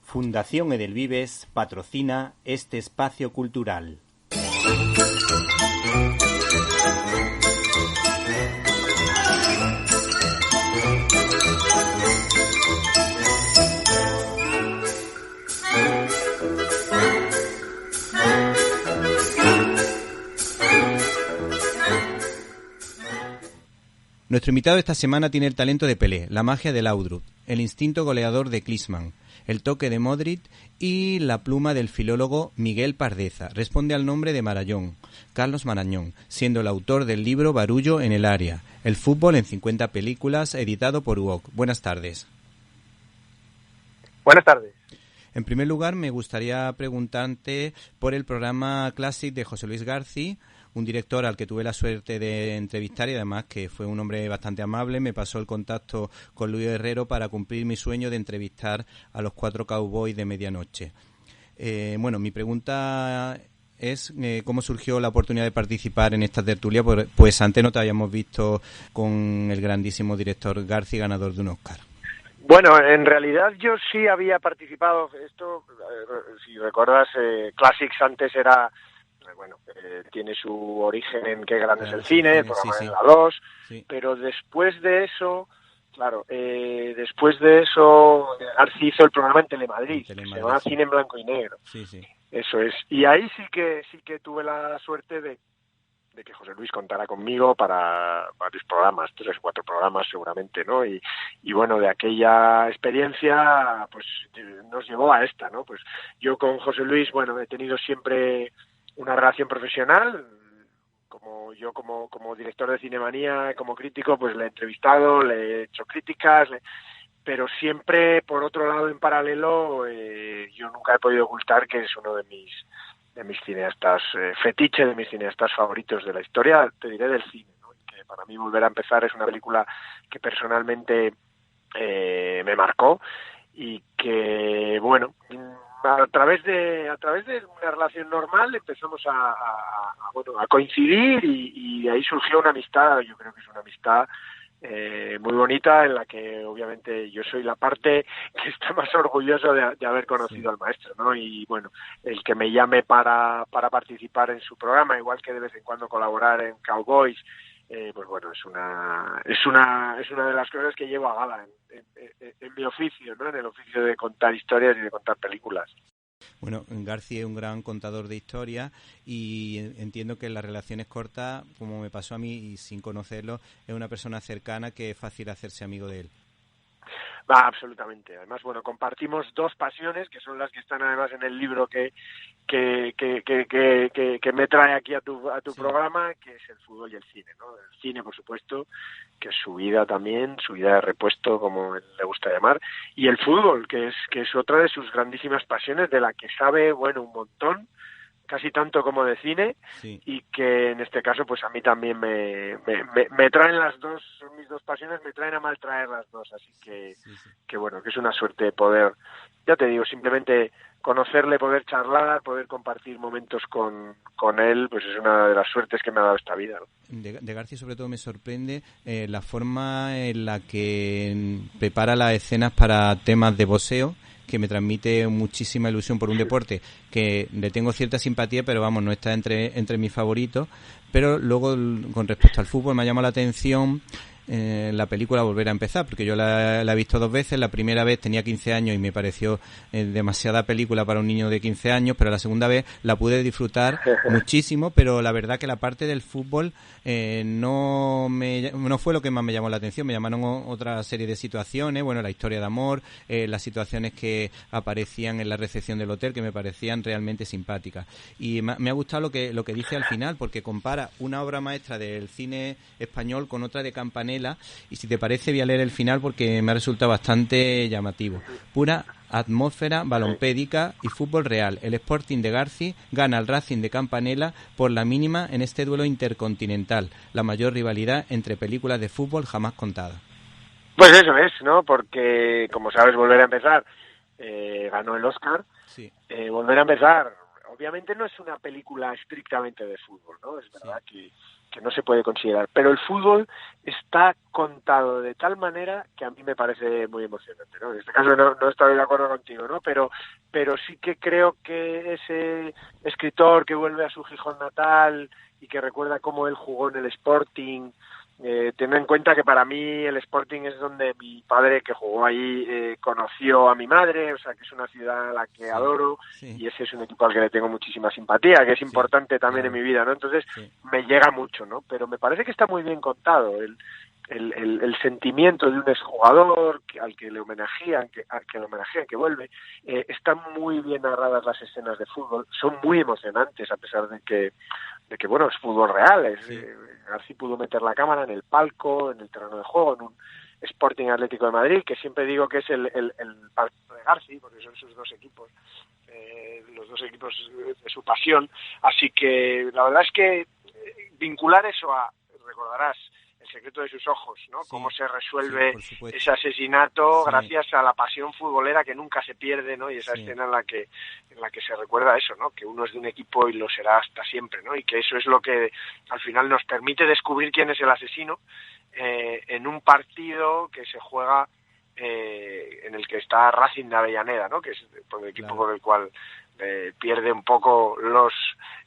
Fundación Edelvives patrocina este espacio cultural. Nuestro invitado esta semana tiene el talento de Pelé, la magia de Laudrup, el instinto goleador de Klinsmann, el toque de Modric y la pluma del filólogo Miguel Pardeza. Responde al nombre de Marañón, Carlos Marañón, siendo el autor del libro Barullo en el área, el fútbol en 50 películas, editado por UOC. Buenas tardes. Buenas tardes. En primer lugar, me gustaría preguntarte por el programa Classic de José Luis García, un director al que tuve la suerte de entrevistar y además que fue un hombre bastante amable. Me pasó el contacto con Luis Herrero para cumplir mi sueño de entrevistar a los 4 cowboys de medianoche. Bueno, mi pregunta es cómo surgió la oportunidad de participar en esta tertulia, pues antes no te habíamos visto con el grandísimo director García, ganador de un Oscar. Bueno, en realidad yo sí había participado. Esto, si recuerdas, Classics antes era... tiene su origen en Qué grande es el cine, el programa de la 2, pero después de eso, García hizo el programa en Telemadrid, que se llamaba Cine en blanco y negro. Eso es. Y ahí sí que tuve la suerte de que José Luis contara conmigo para varios programas, 3 o 4 programas seguramente, ¿no? Y bueno, de aquella experiencia, pues nos llevó a esta, ¿no? Pues yo con José Luis, bueno, he tenido siempre una relación profesional, como director de Cinemanía, como crítico, pues le he entrevistado, le he hecho críticas, pero siempre, por otro lado, en paralelo, yo nunca he podido ocultar que es uno de mis cineastas, fetiche, de mis cineastas favoritos de la historia, te diré, del cine, ¿no? Y que para mí Volver a empezar es una película que personalmente me marcó y que, bueno, a través de una relación normal empezamos a coincidir y de ahí surgió una amistad. Yo creo que es una amistad muy bonita, en la que obviamente yo soy la parte que está más orgulloso de haber conocido al maestro, ¿no? Y bueno, el que me llame para participar en su programa, igual que de vez en cuando colaborar en Cowboys, pues bueno, es una de las cosas que llevo a gala en mi oficio, ¿no? En el oficio de contar historias y de contar películas. Bueno, García es un gran contador de historias y entiendo que en las relaciones cortas, como me pasó a mí y sin conocerlo, es una persona cercana que es fácil hacerse amigo de él. Absolutamente. Además, bueno, compartimos 2 pasiones que son las que están además en el libro que me trae aquí a tu programa, que es el fútbol y el cine, ¿no? El cine, por supuesto, que es su vida también, su vida de repuesto, como él le gusta llamar, y el fútbol, que es otra de sus grandísimas pasiones, de la que sabe, bueno, un montón, casi tanto como de cine, y que en este caso pues a mí también me traen las dos, son mis 2 pasiones, me traen a mal traer las 2, así que que bueno, que es una suerte poder, ya te digo, simplemente conocerle, poder charlar, poder compartir momentos con él, pues es una de las suertes que me ha dado esta vida, ¿no? De García sobre todo me sorprende la forma en la que prepara las escenas para temas de boxeo, que me transmite muchísima ilusión por un deporte que le tengo cierta simpatía, pero vamos, no está entre mis favoritos. Pero luego, con respecto al fútbol, me ha llamado la atención la película Volver a empezar, porque yo la he visto 2 veces. La primera vez tenía 15 años y me pareció demasiada película para un niño de 15 años, pero la segunda vez la pude disfrutar muchísimo, pero la verdad que la parte del fútbol no fue lo que más me llamó la atención. Me llamaron otra serie de situaciones, bueno, la historia de amor, las situaciones que aparecían en la recepción del hotel, que me parecían realmente simpáticas. Y me ha gustado lo que dice al final, porque compara una obra maestra del cine español con otra de Campanella. Y si te parece voy a leer el final porque me ha resultado bastante llamativo. Pura atmósfera balompédica y fútbol real. El Sporting de García gana al Racing de Campanella por la mínima en este duelo intercontinental, la mayor rivalidad entre películas de fútbol jamás contada. Pues eso es, ¿no? Porque, como sabes, Volver a empezar ganó el Oscar. Sí. Volver a empezar, obviamente no es una película estrictamente de fútbol, ¿no? Es verdad que no se puede considerar. Pero el fútbol está contado de tal manera que a mí me parece muy emocionante, ¿no? En este caso no estoy de acuerdo contigo, ¿no? Pero sí que creo que ese escritor que vuelve a su Gijón natal y que recuerda cómo él jugó en el Sporting, ten en cuenta que para mí el Sporting es donde mi padre, que jugó ahí, conoció a mi madre, o sea que es una ciudad a la que adoro, y ese es un equipo al que le tengo muchísima simpatía, que es importante también en mi vida, ¿no? Entonces me llega mucho, ¿no? Pero me parece que está muy bien contado el sentimiento de un exjugador al que le homenajean, que vuelve. Están muy bien narradas las escenas de fútbol, son muy emocionantes a pesar de que bueno, es fútbol real. García pudo meter la cámara en el palco, en el terreno de juego, en un Sporting Atlético de Madrid, que siempre digo que es el palco de García, porque son sus dos equipos, los dos equipos de su pasión. Así que la verdad es que vincular eso a, recordarás, El secreto de sus ojos, ¿no? Cómo se resuelve ese asesinato gracias a la pasión futbolera que nunca se pierde, ¿no? Y esa escena en la que se recuerda eso, ¿no? Que uno es de un equipo y lo será hasta siempre, ¿no? Y que eso es lo que al final nos permite descubrir quién es el asesino en un partido que se juega en el que está Racing de Avellaneda, ¿no? Que es el equipo por el cual pierde un poco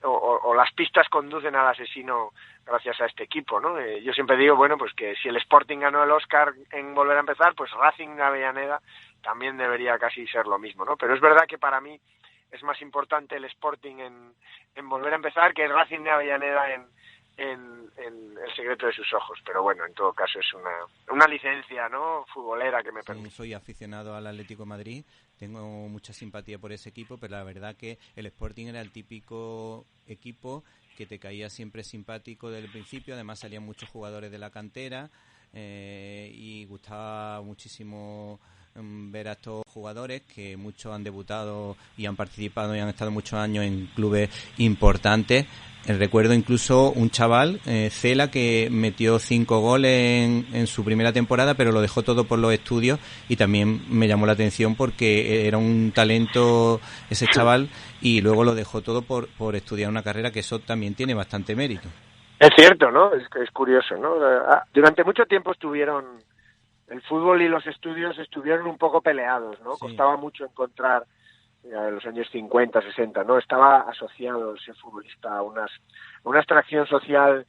o las pistas conducen al asesino gracias a este equipo, ¿no? Yo siempre digo, bueno, pues que si el Sporting ganó el Oscar en Volver a Empezar, pues Racing de Avellaneda también debería casi ser lo mismo, ¿no? Pero es verdad que para mí es más importante el Sporting en Volver a Empezar que el Racing de Avellaneda en El secreto de sus ojos, pero bueno, en todo caso es una licencia, ¿no?, futbolera que me permite. Soy aficionado al Atlético de Madrid, tengo mucha simpatía por ese equipo, pero la verdad que el Sporting era el típico equipo que te caía siempre simpático desde el principio, además salían muchos jugadores de la cantera y gustaba muchísimo ver a estos jugadores que muchos han debutado y han participado y han estado muchos años en clubes importantes. Recuerdo incluso un chaval, Cela, que metió 5 goles en su primera temporada, pero lo dejó todo por los estudios y también me llamó la atención porque era un talento ese chaval y luego lo dejó todo por estudiar una carrera, que eso también tiene bastante mérito. Es cierto, ¿no? Es curioso, ¿no? Durante mucho tiempo el fútbol y los estudios estuvieron un poco peleados, ¿no? Sí. Costaba mucho encontrar, en los años 50, 60, ¿no? Estaba asociado ese futbolista a una extracción social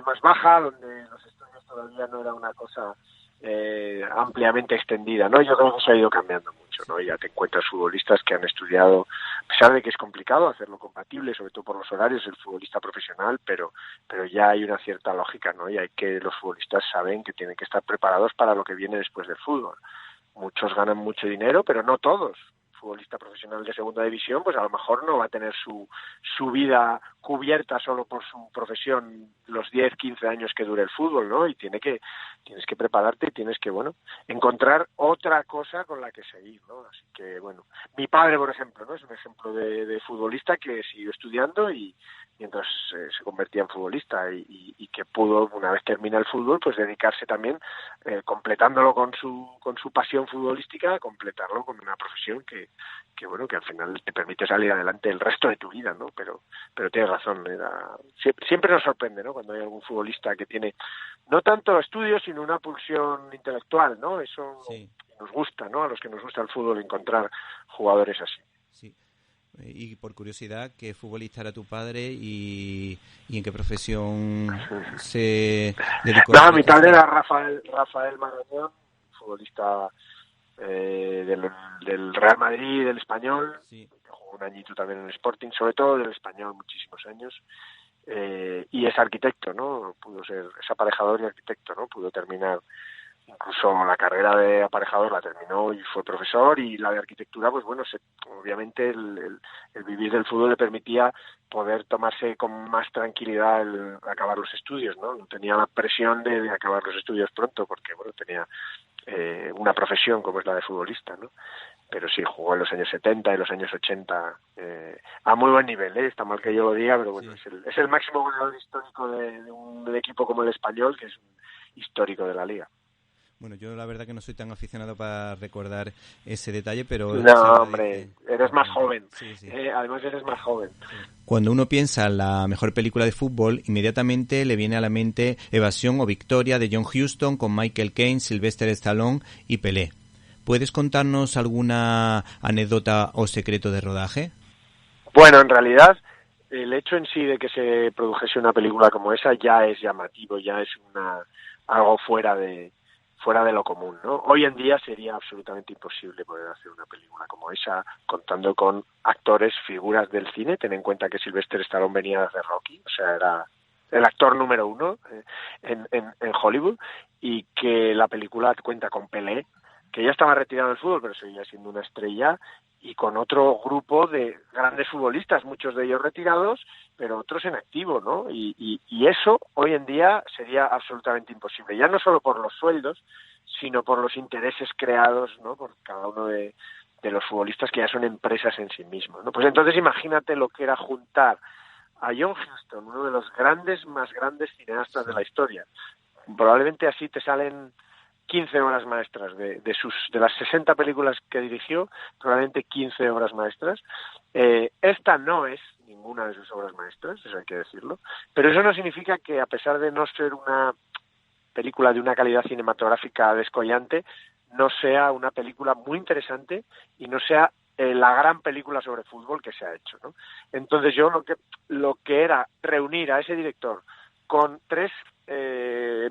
más baja, donde los estudios todavía no era una cosa ampliamente extendida, ¿no? Yo creo que se ha ido cambiando mucho, ¿no? Ya te encuentras futbolistas que han estudiado, a pesar de que es complicado hacerlo compatible, sobre todo por los horarios del futbolista profesional, pero ya hay una cierta lógica, ¿no? Y hay que los futbolistas saben que tienen que estar preparados para lo que viene después del fútbol. Muchos ganan mucho dinero, pero no todos. Futbolista profesional de segunda división, pues a lo mejor no va a tener su vida cubierta solo por su profesión los 10, 15 años que dure el fútbol, ¿no? Y tienes que prepararte y tienes que, bueno, encontrar otra cosa con la que seguir, ¿no? Así que, bueno, mi padre, por ejemplo, ¿no? Es un ejemplo de futbolista que siguió estudiando y mientras se convertía en futbolista y que pudo, una vez termina el fútbol, pues dedicarse también, completándolo con su pasión futbolística, completarlo con una profesión que bueno, que al final te permite salir adelante el resto de tu vida, ¿no? Pero tienes razón, siempre nos sorprende, ¿no?, cuando hay algún futbolista que tiene no tanto estudios, sino una pulsión intelectual, ¿no? Eso sí. Nos gusta, ¿no?, a los que nos gusta el fútbol, encontrar jugadores así. Sí. Y por curiosidad, ¿qué futbolista era tu padre y en qué profesión se dedicó? No, mi padre era Rafael Marañón, futbolista del Real Madrid, del Español, sí. Jugó un añito también en el Sporting, sobre todo del Español, muchísimos años, y es arquitecto, ¿no? Es aparejador y arquitecto, ¿no? Pudo terminar incluso la carrera de aparejador, la terminó y fue profesor, y la de arquitectura, pues bueno, obviamente el vivir del fútbol le permitía poder tomarse con más tranquilidad el acabar los estudios, ¿no? No tenía la presión de acabar los estudios pronto, porque bueno, tenía una profesión como es la de futbolista, ¿no? Pero sí, jugó en los años 70 y los años 80 a muy buen nivel, ¿eh? Está mal que yo lo diga, pero bueno, sí. es el máximo goleador histórico de un equipo como el Español, que es un histórico de la liga. Bueno, yo la verdad que no soy tan aficionado para recordar ese detalle, pero... No, hombre, eres más joven. Sí. Además eres más joven. Sí. Cuando uno piensa en la mejor película de fútbol, inmediatamente le viene a la mente Evasión o Victoria de John Huston con Michael Caine, Sylvester Stallone y Pelé. ¿Puedes contarnos alguna anécdota o secreto de rodaje? Bueno, en realidad, el hecho en sí de que se produjese una película como esa ya es llamativo, ya es algo fuera de lo común, ¿no? Hoy en día sería absolutamente imposible poder hacer una película como esa, contando con actores, figuras del cine. Ten en cuenta que Sylvester Stallone venía de Rocky, o sea, era el actor número uno en Hollywood, y que la película cuenta con Pelé, que ya estaba retirado del fútbol, pero seguía siendo una estrella, y con otro grupo de grandes futbolistas, muchos de ellos retirados, pero otros en activo, ¿no? Y eso hoy en día sería absolutamente imposible, ya no solo por los sueldos, sino por los intereses creados, ¿no?, por cada uno de los futbolistas, que ya son empresas en sí mismos, ¿no? Pues entonces imagínate lo que era juntar a John Huston, uno de los más grandes cineastas de la historia. Probablemente así te salen 15 obras maestras de las 60 películas que dirigió, probablemente 15 obras maestras. Esta no es ninguna de sus obras maestras, eso hay que decirlo, pero eso no significa que, a pesar de no ser una película de una calidad cinematográfica descollante, no sea una película muy interesante y no sea la gran película sobre fútbol que se ha hecho, ¿no? Entonces yo lo que era reunir a ese director con tres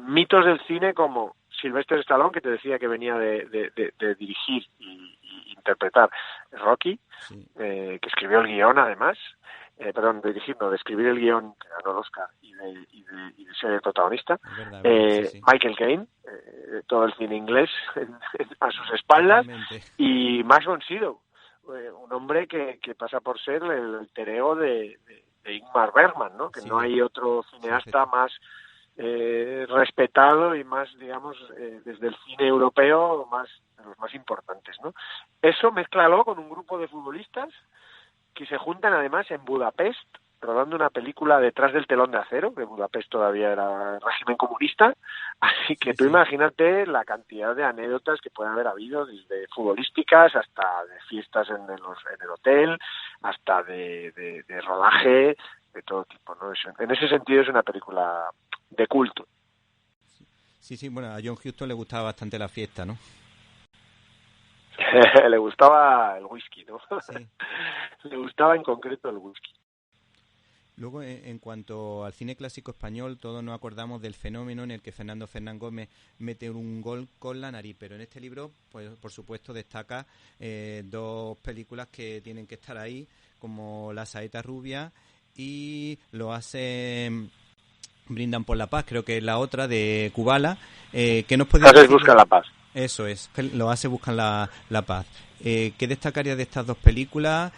mitos del cine como Sylvester Stallone, que te decía que venía de dirigir y interpretar Rocky, sí, que escribió el guión además, de escribir el guión, que ganó el Oscar, y de ser el protagonista, sí. Michael Caine, todo el cine inglés a sus espaldas, y Max von Sydow, un hombre que pasa por ser el alter ego de Ingmar Bergman, ¿no? Que sí, no hay otro cineasta más respetado y más, digamos, desde el cine europeo, de los más importantes, ¿no? Eso mézclalo con un grupo de futbolistas que se juntan además en Budapest, rodando una película detrás del telón de acero, que Budapest todavía era régimen comunista, así que tú imagínate la cantidad de anécdotas que puede haber habido, desde futbolísticas hasta de fiestas en el hotel, hasta de rodaje, de todo tipo, ¿no? En ese sentido es una película de culto. Sí, bueno, a John Huston le gustaba bastante la fiesta, ¿no? Le gustaba el whisky, ¿no? Sí. Le gustaba en concreto el whisky. Luego, en cuanto al cine clásico español, todos nos acordamos del fenómeno en el que Fernando Fernán Gómez mete un gol con la nariz, pero en este libro, pues por supuesto, destaca dos películas que tienen que estar ahí, como La saeta rubia y lo hace Brindan por la paz, creo que es la otra, de Kubala. ¿Qué nos puede decir? Buscan la paz. Eso es, lo hace Buscan la paz. ¿Qué destacaría de estas dos películas?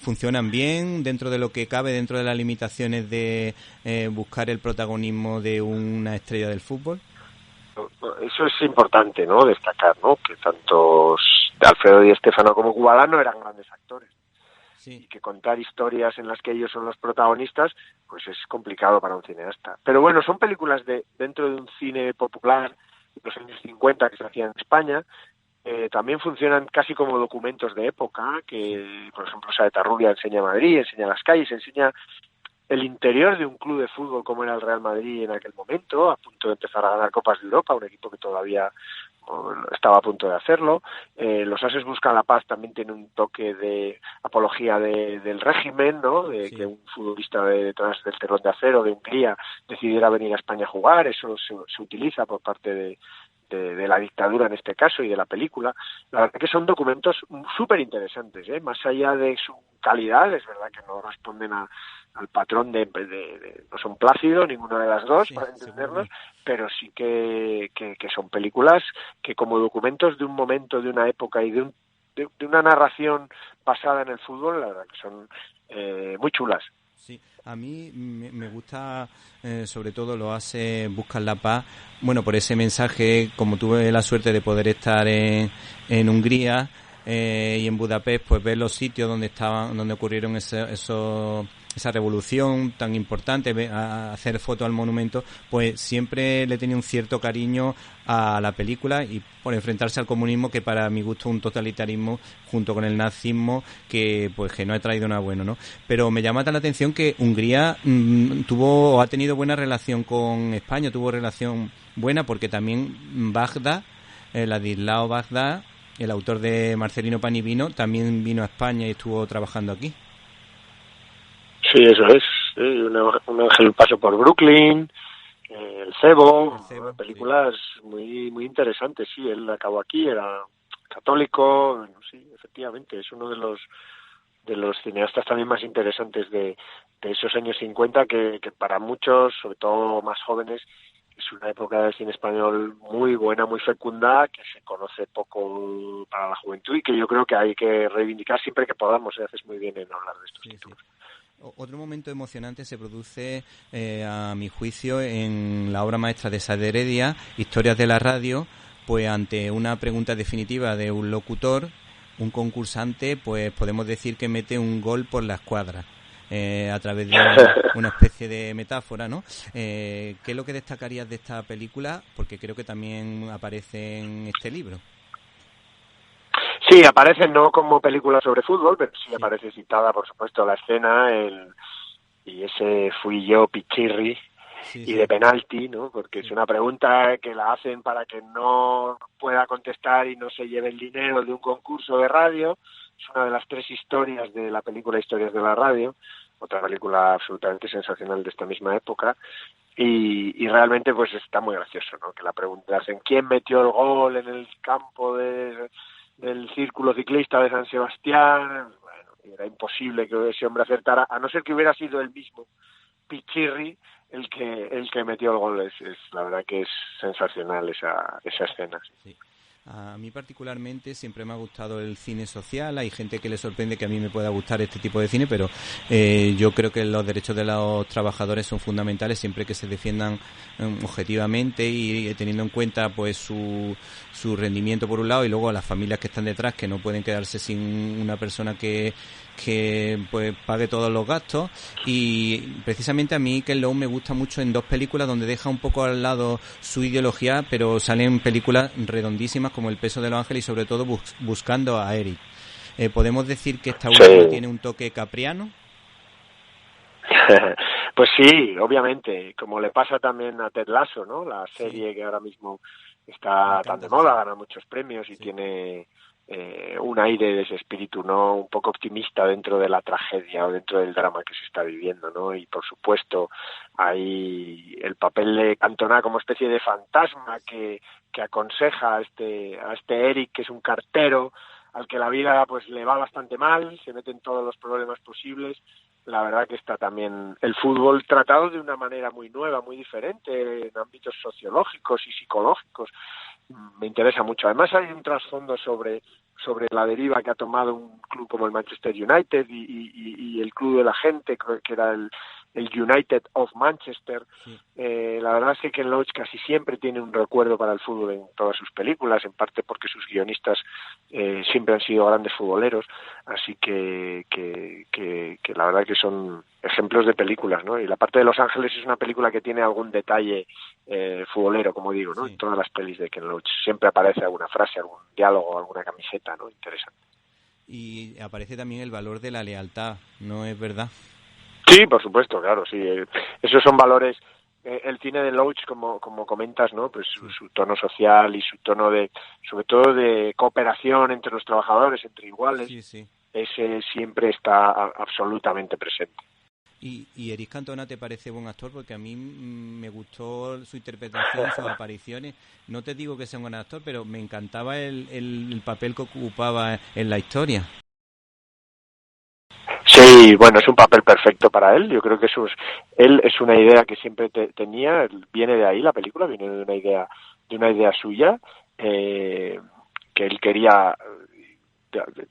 ¿Funcionan bien dentro de lo que cabe, dentro de las limitaciones de buscar el protagonismo de una estrella del fútbol? Eso es importante, ¿no? Destacar, ¿no? Que tanto Alfredo Di Stéfano como Kubala no eran grandes actores. Sí. Y que contar historias en las que ellos son los protagonistas, pues es complicado para un cineasta. Pero bueno, son películas dentro de un cine popular de los años 50 que se hacía en España. También funcionan casi como documentos de época, que por ejemplo Saeta Rubia enseña Madrid, enseña las calles, enseña el interior de un club de fútbol como era el Real Madrid en aquel momento, a punto de empezar a ganar Copas de Europa, un equipo que todavía estaba a punto de hacerlo. Los Ases Buscan la Paz también tiene un toque de apología del régimen, ¿no? De sí, que un futbolista detrás del telón de acero de Hungría decidiera venir a España a jugar. Eso se utiliza por parte de la dictadura en este caso y de la película. La verdad que son documentos súper interesantes, ¿eh? Más allá de su calidad, es verdad que no responden al patrón no son Plácido, ninguna de las dos, sí, para entenderlos, pero sí que son películas que, como documentos de un momento, de una época y de una narración basada en el fútbol, la verdad que son muy chulas. Sí, a mí me gusta, sobre todo lo hace Buscan la paz, bueno, por ese mensaje, como tuve la suerte de poder estar en Hungría, y en Budapest pues ver los sitios donde ocurrieron esa revolución tan importante, hacer fotos al monumento, pues siempre le tenía un cierto cariño a la película, y por enfrentarse al comunismo, que para mi gusto es un totalitarismo junto con el nazismo que no ha traído nada bueno, ¿no? Pero me llama la atención que Hungría ha tenido buena relación con España, tuvo relación buena, porque también Bagdad, Ladislao Bagdad, el autor de Marcelino Pan y Vino, también vino a España y estuvo trabajando aquí. Sí, eso es. Sí, un ángel paso por Brooklyn, el Cebo, películas sí, muy muy interesantes. Sí, él acabó aquí, era católico, sí, efectivamente, es uno de los cineastas también más interesantes de esos años 50, que para muchos, sobre todo más jóvenes, es una época del cine español muy buena, muy fecunda, que se conoce poco para la juventud y que yo creo que hay que reivindicar siempre que podamos. Haces muy bien en hablar de estos títulos. Sí. Otro momento emocionante se produce, a mi juicio, en la obra maestra de Saavedra Heredia, Historias de la Radio, pues ante una pregunta definitiva de un locutor, un concursante, pues podemos decir que mete un gol por la escuadra. A través de una especie de metáfora, ¿no? ¿Qué es lo que destacarías de esta película? Porque creo que también aparece en este libro. Sí, aparece no como película sobre fútbol, pero sí aparece citada, por supuesto, la escena, y ese fui yo, Pichirri, y de penalti, ¿no? Porque es una pregunta que la hacen para que no pueda contestar y no se lleve el dinero de un concurso de radio. Es una de las 3 historias de la película Historias de la Radio, otra película absolutamente sensacional de esta misma época, y realmente pues está muy gracioso, ¿no? Que la pregunta es: ¿en quién metió el gol en el campo del círculo ciclista de San Sebastián? Bueno, era imposible que ese hombre acertara, a no ser que hubiera sido el mismo Pichirri el que metió el gol. Es la verdad que es sensacional esa escena. Sí. A mí particularmente siempre me ha gustado el cine social. Hay gente que le sorprende que a mí me pueda gustar este tipo de cine, pero yo creo que los derechos de los trabajadores son fundamentales siempre que se defiendan objetivamente y teniendo en cuenta pues su rendimiento por un lado, y luego a las familias que están detrás, que no pueden quedarse sin una persona que pues pague todos los gastos. Y precisamente a mí Ken Loach me gusta mucho en 2 películas donde deja un poco al lado su ideología, pero salen películas redondísimas como El peso de los ángeles y sobre todo Buscando a Eric. ¿Podemos decir que esta última tiene un toque capriano? Pues sí, obviamente, como le pasa también a Ted Lasso, ¿no? La serie que ahora mismo está tan de moda, gana muchos premios y tiene un aire de ese espíritu, ¿no? Un poco optimista dentro de la tragedia o dentro del drama que se está viviendo, ¿no? Y por supuesto hay el papel de Cantona como especie de fantasma que aconseja a este Eric, que es un cartero al que la vida pues le va bastante mal, se mete en todos los problemas posibles. La verdad que está también el fútbol tratado de una manera muy nueva, muy diferente, en ámbitos sociológicos y psicológicos. Me interesa mucho. Además hay un trasfondo sobre la deriva que ha tomado un club como el Manchester United y el club de la gente, que era el United of Manchester. Sí. La verdad es que Ken Loach casi siempre tiene un recuerdo para el fútbol en todas sus películas, en parte porque sus guionistas siempre han sido grandes futboleros, así que la verdad que son ejemplos de películas, ¿no? Y la parte de Los Ángeles es una película que tiene algún detalle futbolero, como digo, ¿no? Sí. En todas las pelis de Ken Loach siempre aparece alguna frase, algún diálogo, alguna camiseta, ¿no? Interesante. Y aparece también el valor de la lealtad, ¿no es verdad? Sí, por supuesto, claro, sí. Esos son valores. El cine de Loach, como comentas, ¿no? Pues su tono social y su tono sobre todo de cooperación entre los trabajadores, entre iguales, sí. Ese siempre está absolutamente presente. ¿Y Eric Cantona te parece buen actor? Porque a mí me gustó su interpretación, sus apariciones. No te digo que sea un buen actor, pero me encantaba el papel que ocupaba en la historia. Sí, bueno, es un papel perfecto para él. Yo creo que él es una idea que siempre tenía, viene de ahí la película, viene de una idea suya, que él quería.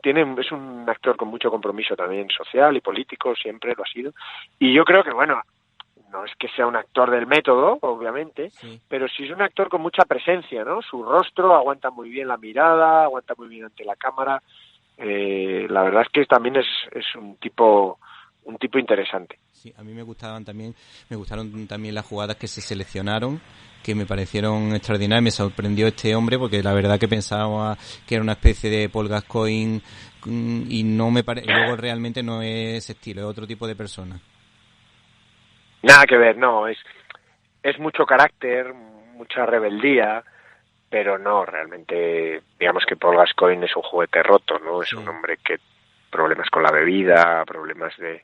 Es un actor con mucho compromiso también social y político, siempre lo ha sido. Y yo creo que, bueno, no es que sea un actor del método, obviamente, pero sí es un actor con mucha presencia, ¿no? Su rostro aguanta muy bien la mirada, aguanta muy bien ante la cámara. La verdad es que también es un tipo interesante. Sí, a mí me gustaron también las jugadas que se seleccionaron, que me parecieron extraordinarias. Me sorprendió este hombre porque la verdad que pensaba que era una especie de Paul Gascoigne y no me luego realmente no es ese estilo, es otro tipo de persona. Nada que ver, no, es mucho carácter, mucha rebeldía, pero no, realmente, digamos que Paul Gascoigne es un juguete roto, ¿no? Es un hombre que problemas con la bebida, problemas de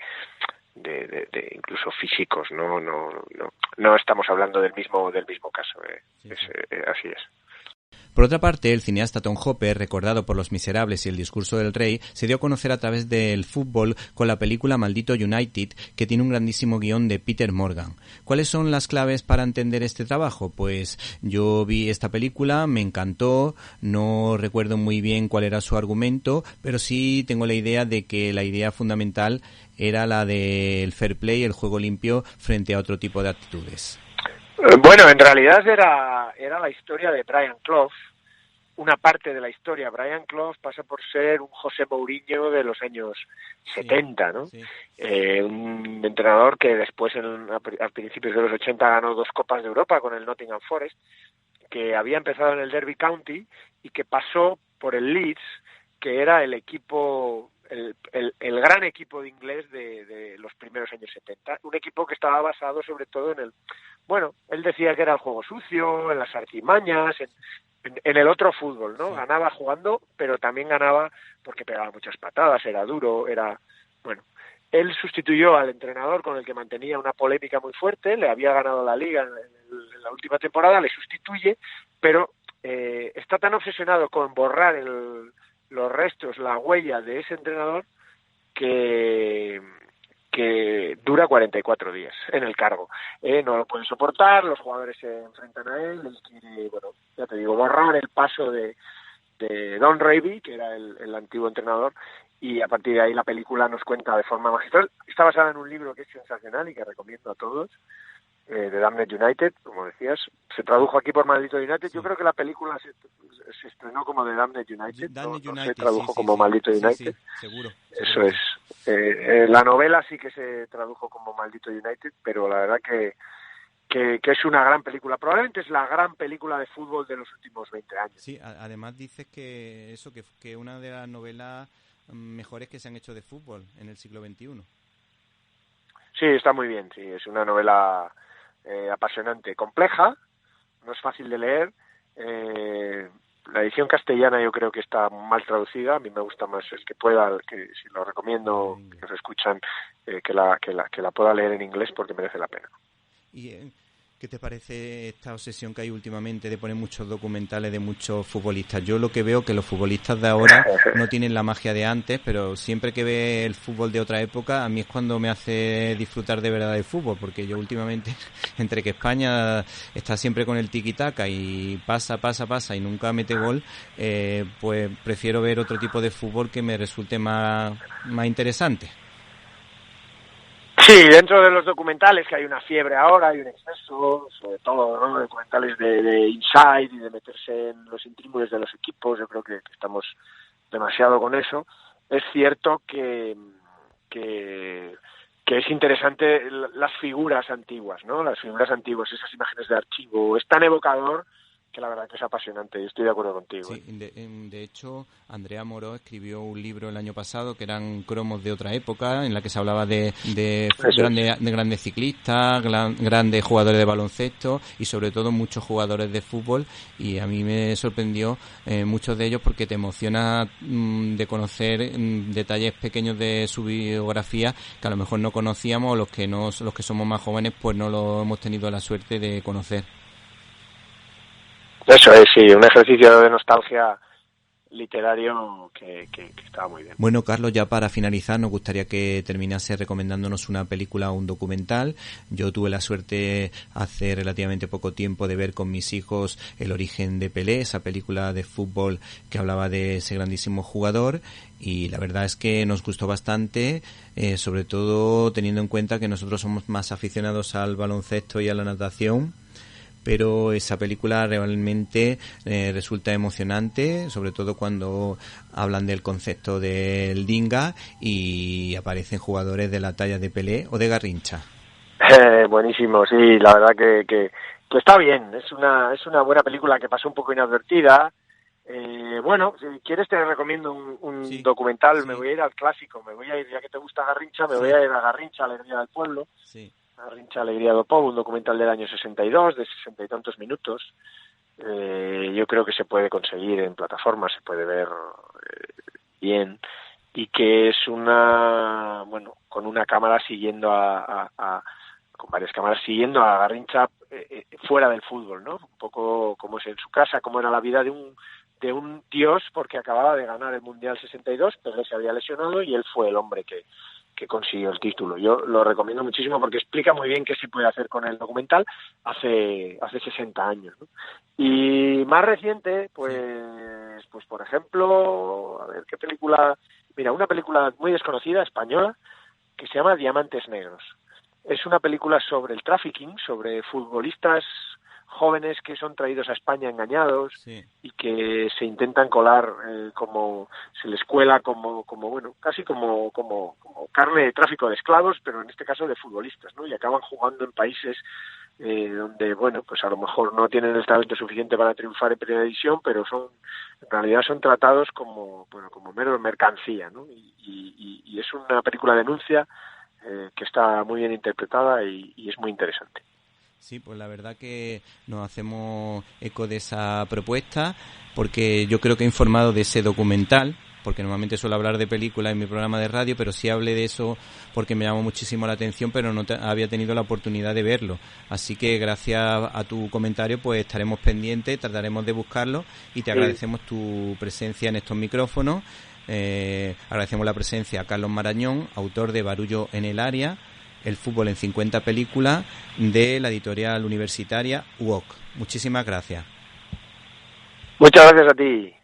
incluso físicos, no estamos hablando del mismo caso, así es. Por otra parte, el cineasta Tom Hopper, recordado por Los Miserables y El discurso del rey, se dio a conocer a través del fútbol con la película Maldito United, que tiene un grandísimo guión de Peter Morgan. ¿Cuáles son las claves para entender este trabajo? Pues yo vi esta película, me encantó, no recuerdo muy bien cuál era su argumento, pero sí tengo la idea de que la idea fundamental era la del fair play, el juego limpio, frente a otro tipo de actitudes. Bueno, en realidad era la historia de Brian Clough, una parte de la historia. Brian Clough pasa por ser un José Mourinho de los años 70, ¿no? Sí. Un entrenador que después, a principios de los 80, ganó 2 Copas de Europa con el Nottingham Forest, que había empezado en el Derby County y que pasó por el Leeds, que era el equipo... El gran equipo de inglés de los primeros años 70, un equipo que estaba basado sobre todo él decía que era el juego sucio, en las artimañas, en el otro fútbol, ¿no? Sí. Ganaba jugando, pero también ganaba porque pegaba muchas patadas, era duro, él sustituyó al entrenador con el que mantenía una polémica muy fuerte, le había ganado la liga en la última temporada, le sustituye, pero está tan obsesionado con borrar los restos, la huella de ese entrenador que dura 44 días en el cargo. No lo pueden soportar, los jugadores se enfrentan a él quiere, ya te digo, borrar el paso de Don Revie, que era el antiguo entrenador, y a partir de ahí la película nos cuenta de forma magistral. Está basada en un libro que es sensacional y que recomiendo a todos, de Damned United, como decías. Se tradujo aquí por Maldito United. Sí. Yo creo que la película se estrenó como The Damned United, no se tradujo como Maldito United. Sí, seguro. Eso es. La novela sí que se tradujo como Maldito United, pero la verdad que es una gran película. Probablemente es la gran película de fútbol de los últimos 20 años. Sí, además dices que una de las novelas mejores que se han hecho de fútbol en el siglo XXI. Sí, está muy bien. Sí, es una novela apasionante, compleja, no es fácil de leer. La edición castellana yo creo que está mal traducida. A mí me gusta más el que pueda, que si lo recomiendo, que nos escuchan, que la pueda leer en inglés porque merece la pena. ¿Y qué te parece esta obsesión que hay últimamente de poner muchos documentales de muchos futbolistas? Yo lo que veo que los futbolistas de ahora no tienen la magia de antes, pero siempre que ve el fútbol de otra época, a mí es cuando me hace disfrutar de verdad del fútbol, porque yo últimamente, entre que España está siempre con el tiki-taka y pasa y nunca mete gol, pues prefiero ver otro tipo de fútbol que me resulte más interesante. Sí, dentro de los documentales, que hay una fiebre ahora, hay un exceso, sobre todo, ¿no? Documentales de inside y de meterse en los intrímulos de los equipos. Yo creo que estamos demasiado con eso. Es cierto que es interesante las figuras antiguas, ¿no? Las figuras antiguas, esas imágenes de archivo. Es tan evocador que la verdad que es apasionante, y estoy de acuerdo contigo. Sí, de hecho, Andrea Moró escribió un libro el año pasado que eran cromos de otra época, en la que se hablaba de grandes ciclistas, grandes jugadores de baloncesto y sobre todo muchos jugadores de fútbol, y a mí me sorprendió muchos de ellos porque te emociona de conocer detalles pequeños de su biografía que a lo mejor no conocíamos, o los que somos más jóvenes pues no lo hemos tenido la suerte de conocer. Eso es, sí, un ejercicio de nostalgia literario que estaba muy bien. Bueno, Carlos, ya para finalizar, nos gustaría que terminase recomendándonos una película o un documental. Yo tuve la suerte hace relativamente poco tiempo de ver con mis hijos El origen de Pelé, esa película de fútbol que hablaba de ese grandísimo jugador, y la verdad es que nos gustó bastante, sobre todo teniendo en cuenta que nosotros somos más aficionados al baloncesto y a la natación, pero esa película realmente resulta emocionante, sobre todo cuando hablan del concepto del Dinga y aparecen jugadores de la talla de Pelé o de Garrincha. Buenísimo, sí, la verdad que está bien, es una buena película que pasó un poco inadvertida. Bueno, si quieres te recomiendo un documental, sí. Me voy a ir al clásico, me voy a ir, ya que te gusta Garrincha, me voy a ir a Garrincha, Alegría del Pueblo. Sí. Garrincha, Alegría do Povo, un documental del año 62, de 60 y tantos minutos. Yo creo que se puede conseguir en plataformas, se puede ver bien, y que es con una cámara siguiendo con varias cámaras siguiendo a Garrincha fuera del fútbol, ¿no? Un poco como es en su casa, cómo era la vida de un dios, porque acababa de ganar el Mundial 62, pero él se había lesionado y él fue el hombre que consiguió el título. Yo lo recomiendo muchísimo porque explica muy bien qué se puede hacer con el documental hace 60 años, ¿no? Y más reciente, pues por ejemplo, a ver qué película, mira, una película muy desconocida, española, que se llama Diamantes Negros. Es una película sobre el trafficking, sobre futbolistas jóvenes que son traídos a España engañados, sí, y que se intentan colar, como se les cuela como bueno, casi como carne de tráfico de esclavos, pero en este caso de futbolistas, ¿no? Y acaban jugando en países donde, bueno, pues a lo mejor no tienen el talento suficiente para triunfar en primera división, pero en realidad son tratados como mero mercancía, ¿no? Y es una película de denuncia que está muy bien interpretada y es muy interesante. Sí, pues la verdad que nos hacemos eco de esa propuesta, porque yo creo que he informado de ese documental, porque normalmente suelo hablar de películas en mi programa de radio, pero sí hablé de eso porque me llamó muchísimo la atención, pero no había tenido la oportunidad de verlo. Así que gracias a tu comentario pues estaremos pendientes, trataremos de buscarlo, y te agradecemos tu presencia en estos micrófonos. Agradecemos la presencia a Carlos Marañón, autor de Barullo en el área, el fútbol en 50 películas, de la editorial universitaria UOC. Muchísimas gracias. Muchas gracias a ti.